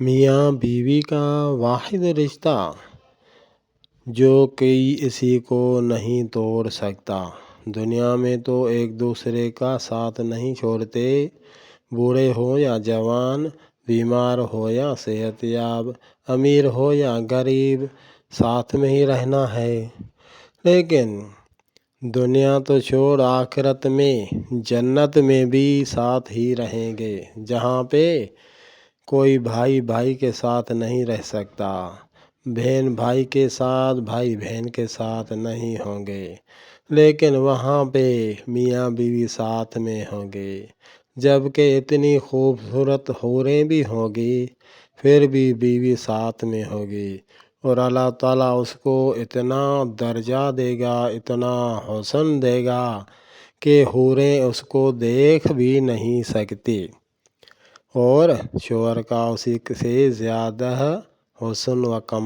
میاں بیوی کا واحد رشتہ جو کوئی اسی کو نہیں توڑ سکتا۔ دنیا میں تو ایک دوسرے کا ساتھ نہیں چھوڑتے، بوڑھے ہو یا جوان، بیمار ہو یا صحت یاب، امیر ہو یا غریب، ساتھ میں ہی رہنا ہے۔ لیکن دنیا تو چھوڑ، آخرت میں، جنت میں بھی ساتھ ہی رہیں گے، جہاں پہ کوئی بھائی بھائی کے ساتھ نہیں رہ سکتا، بہن بھائی کے ساتھ، بھائی بہن کے ساتھ نہیں ہوں گے، لیکن وہاں پہ میاں بیوی ساتھ میں ہوں گے، جبکہ اتنی خوبصورت حوریں بھی ہوں گی، پھر بھی بیوی ساتھ میں ہوگی، اور اللہ تعالیٰ اس کو اتنا درجہ دے گا، اتنا حسن دے گا کہ حوریں اس کو دیکھ بھی نہیں سکتی، اور شوہر کا اسی سے زیادہ حسن و کمال